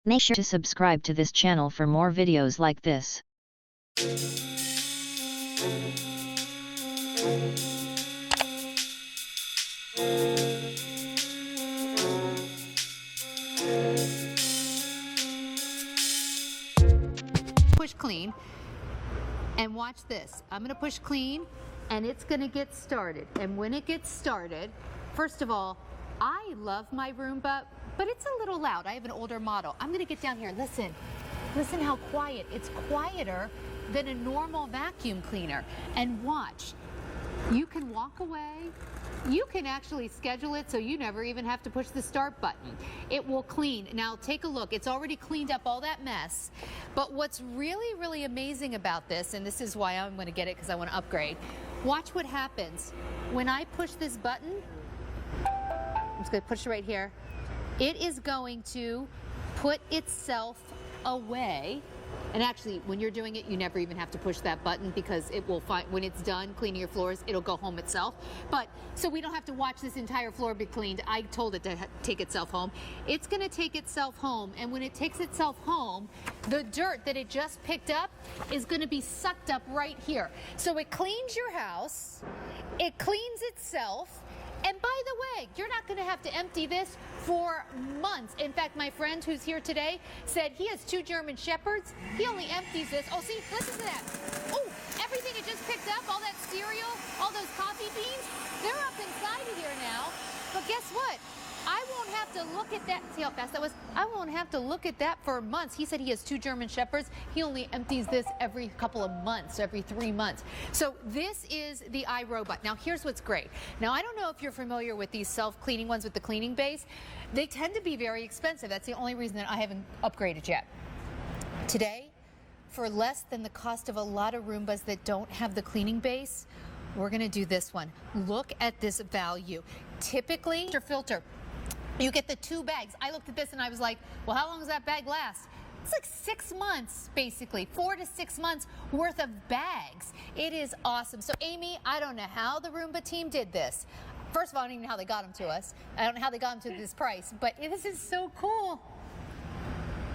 Make sure to subscribe to this channel for more videos like this. Push clean, and watch this. I'm gonna push clean, and it's gonna get started. And when it gets started, first of all, I love my Roomba, but it's a little loud. I have an older model. I'm gonna get down here. Listen how quiet. It's quieter than a normal vacuum cleaner. And watch, you can walk away. You can actually schedule it so you never even have to push the start button. It will clean. Now take a look. It's already cleaned up all that mess. But what's really, really amazing about this, and this is why I'm going to get it because I want to upgrade, watch what happens. When I push this button, I'm just going to push it right here. It is going to put itself away. And actually, when you're doing it, you never even have to push that button because it will find, when it's done cleaning your floors, it'll go home itself. But so we don't have to watch this entire floor be cleaned. I told it to take itself home. It's going to take itself home. And when it takes itself home, the dirt that it just picked up is going to be sucked up right here. So it cleans your house. It cleans itself. And by the way, you're not going to have to empty this for months. In fact, my friend who's here today said he has 2 German Shepherds. He only empties this. Oh, see, listen to that. Oh, everything it just picked up, all that cereal, all those coffee beans, they're up inside of here now. But guess what? I won't have to look at that. See how fast that was? I won't have to look at that for months. He said he has 2 German Shepherds. He only empties this every couple of months, every 3 months. So this is the iRobot. Now here's what's great. Now I don't know if you're familiar with these self-cleaning ones with the cleaning base. They tend to be very expensive. That's the only reason that I haven't upgraded yet. Today, for less than the cost of a lot of Roombas that don't have the cleaning base, we're going to do this one. Look at this value. Typically, your filter, you get the 2 bags. I looked at this and I was like, well, how long does that bag last? It's like 6 months, basically, 4 to 6 months worth of bags. It is awesome. So Amy, I don't know how the Roomba team did this. First of all, I don't even know how they got them to us. I don't know how they got them to this price, but this is so cool.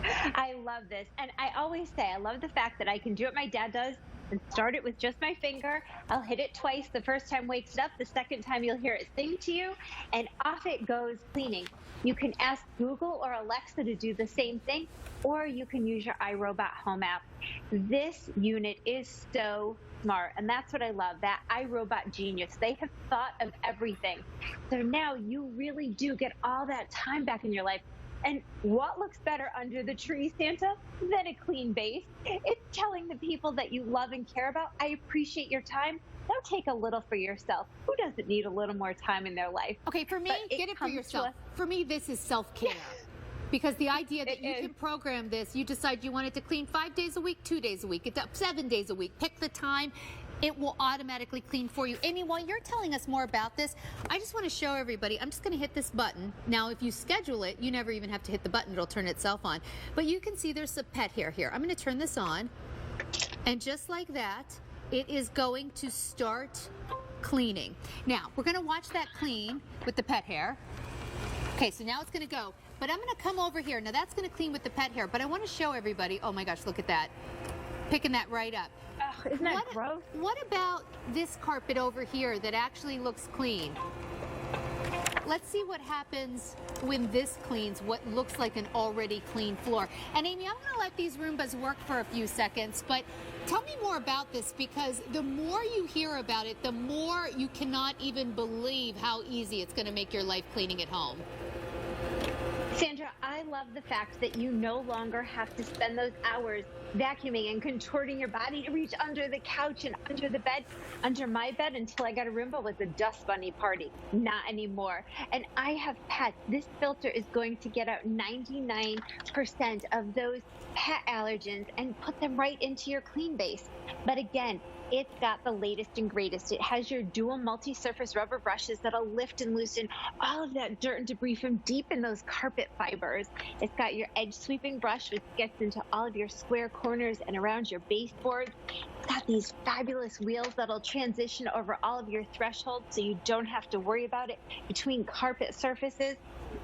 I love this. And I always say, I love the fact that I can do what my dad does and start it with just my finger. I'll hit it twice. The first time wakes it up. The second time you'll hear it sing to you, and off it goes cleaning. You can ask Google or Alexa to do the same thing, or you can use your iRobot Home app. This unit is so smart, and that's what I love, that iRobot genius. They have thought of everything. So now you really do get all that time back in your life. And what looks better under the tree, Santa, than a clean base? It's telling the people that you love and care about, I appreciate your time. Now take a little for yourself. Who doesn't need a little more time in their life? Okay, for me, get it for yourself. For me, this is self-care. Because the idea that you can program this, you decide you want it to clean 5 days a week, 2 days a week, it's up 7 days a week. Pick the time. It will automatically clean for you. Amy, while you're telling us more about this, I just want to show everybody, I'm just going to hit this button. Now, if you schedule it, you never even have to hit the button. It'll turn itself on. But you can see there's a pet hair here. I'm going to turn this on. And just like that, it is going to start cleaning. Now, we're going to watch that clean with the pet hair. Okay, so now it's going to go. But I'm going to come over here. Now, that's going to clean with the pet hair. But I want to show everybody, oh my gosh, look at that. Picking that right up. Oh, isn't that gross? What about this carpet over here that actually looks clean? Let's see what happens when this cleans what looks like an already clean floor. And Amy, I'm going to let these Roombas work for a few seconds, but tell me more about this, because the more you hear about it, the more you cannot even believe how easy it's going to make your life cleaning at home. Sandra, I love the fact that you no longer have to spend those hours vacuuming and contorting your body to reach under the couch and under the bed. Under my bed, until I got a Roomba, was a dust bunny party. Not anymore. And I have pets. This filter is going to get out 99% of those pet allergens and put them right into your clean base. But again, it's got the latest and greatest. It has your dual multi-surface rubber brushes that'll lift and loosen all of that dirt and debris from deep in those carpet fibers. It's got your edge sweeping brush, which gets into all of your square corners and around your baseboards. It's got these fabulous wheels that'll transition over all of your thresholds so you don't have to worry about it between carpet surfaces.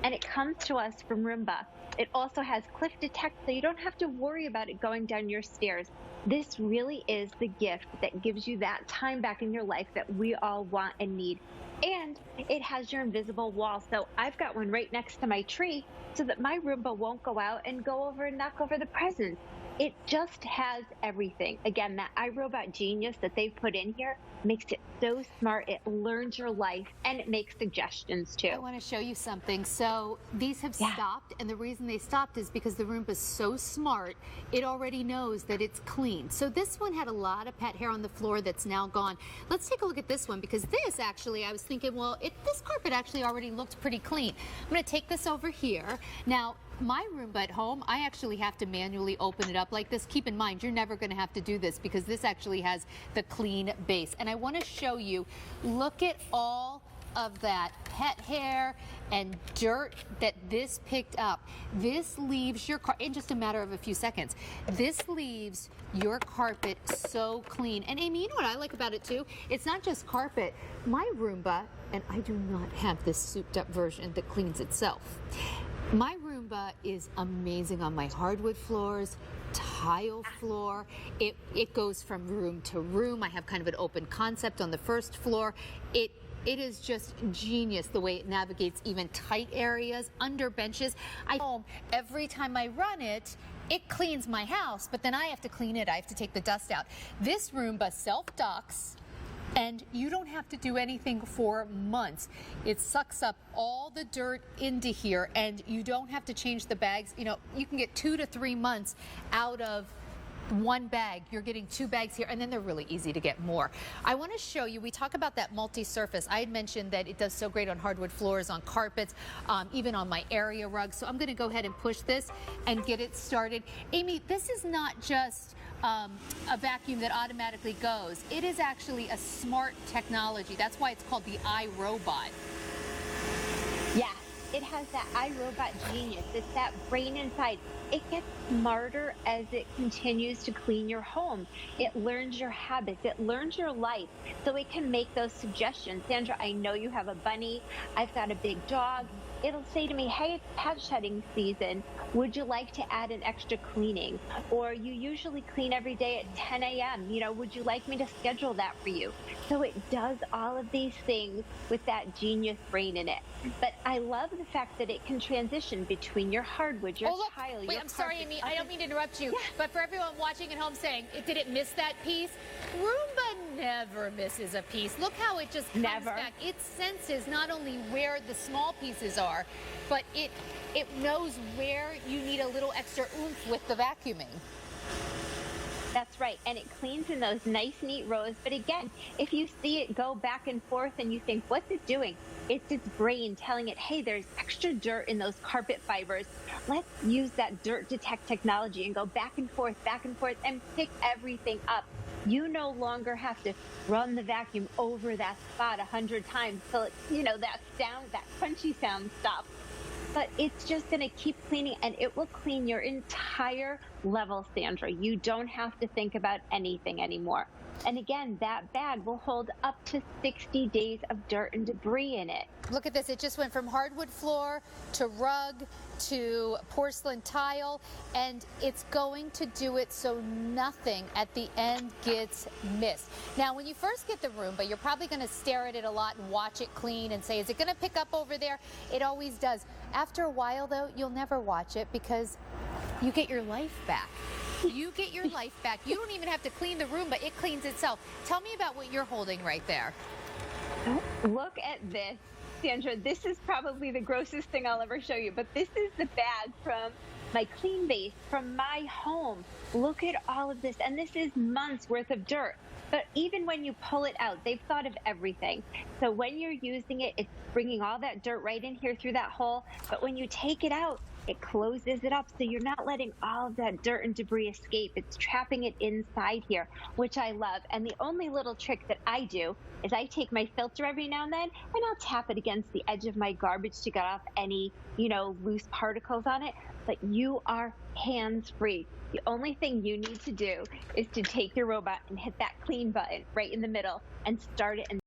And it comes to us from Roomba. It also has cliff detect, so you don't have to worry about it going down your stairs. This really is the gift that gives you that time back in your life that we all want and need. And it has your invisible wall. So I've got one right next to my tree so that my Roomba won't go out and go over and knock over the presents. It just has everything. Again, that iRobot genius that they've put in here makes it so smart. It learns your life and it makes suggestions too. I want to show you something. So these have stopped, and the reason they stopped is because the Roomba is so smart, it already knows that it's clean. So this one had a lot of pet hair on the floor that's now gone. Let's take a look at this one, because this actually, I was thinking, well, this carpet actually already looked pretty clean. I'm going to take this over here. Now, my Roomba at home, I actually have to manually open it up like this. Keep in mind, you're never going to have to do this because this actually has the clean base. And I want to show you, look at all of that pet hair and dirt that this picked up. This leaves your car in just a matter of a few seconds. This leaves your carpet so clean. And Amy, you know what I like about it too? It's not just carpet. My Roomba, and I do not have this souped up version that cleans itself. My Roomba is amazing on my hardwood floors, tile floor. It goes from room to room. I have kind of an open concept on the first floor. It is just genius the way it navigates even tight areas, under benches. Every time I run it, it cleans my house, but then I have to clean it. I have to take the dust out. This Roomba self-docks, and you don't have to do anything for months. It sucks up all the dirt into here, and you don't have to change the bags. You know, you can get 2 to 3 months out of one bag. You're getting 2 bags here, and then they're really easy to get more. I want to show you, we talk about that multi-surface. I had mentioned that it does so great on hardwood floors, on carpets, even on my area rugs. So I'm going to go ahead and push this and get it started. Amy, this is not just a vacuum that automatically goes. It is actually a smart technology. That's why it's called the iRobot. Yeah, it has that iRobot genius. It's that brain inside. It gets smarter as it continues to clean your home. It learns your habits. It learns your life. So it can make those suggestions. Sandra, I know you have a bunny. I've got a big dog. It'll say to me, hey, it's pet shedding season. Would you like to add an extra cleaning? Or you usually clean every day at 10 a.m. You know, would you like me to schedule that for you? So it does all of these things with that genius brain in it. But I love the fact that it can transition between your hardwood, your tile, your I'm sorry, Amy, I don't mean to interrupt you, but for everyone watching at home saying, did it miss that piece? Roomba never misses a piece. Look how it just comes back. It senses not only where the small pieces are, but it knows where you need a little extra oomph with the vacuuming. That's right, and it cleans in those nice, neat rows. But again, if you see it go back and forth and you think, what's it doing? It's its brain telling it, hey, there's extra dirt in those carpet fibers. Let's use that dirt detect technology and go back and forth, and pick everything up. You no longer have to run the vacuum over that spot 100 times till it, you know, that sound, that crunchy sound stops. But it's just going to keep cleaning, and it will clean your entire level, Sandra. You don't have to think about anything anymore. And again, that bag will hold up to 60 days of dirt and debris in it. Look at this. It just went from hardwood floor to rug to porcelain tile, and it's going to do it so nothing at the end gets missed. Now, when you first get the Roomba, you're probably going to stare at it a lot and watch it clean and say, is it going to pick up over there? It always does. After a while, though, you'll never watch it because you get your life back. You get your life back. You don't even have to clean the Roomba. It cleans itself. Tell me about what you're holding right there. Look at this, Sandra. This is probably the grossest thing I'll ever show you, but this is the bag from my clean base, from my home. Look at all of this, and this is months worth of dirt. But even when you pull it out, they've thought of everything. So when you're using it, it's bringing all that dirt right in here through that hole. But when you take it out, it closes it up, so you're not letting all of that dirt and debris escape. It's trapping it inside here, which I love. And the only little trick that I do is I take my filter every now and then, and I'll tap it against the edge of my garbage to get off any, you know, loose particles on it. But you are hands-free. The only thing you need to do is to take your robot and hit that clean button right in the middle and start it and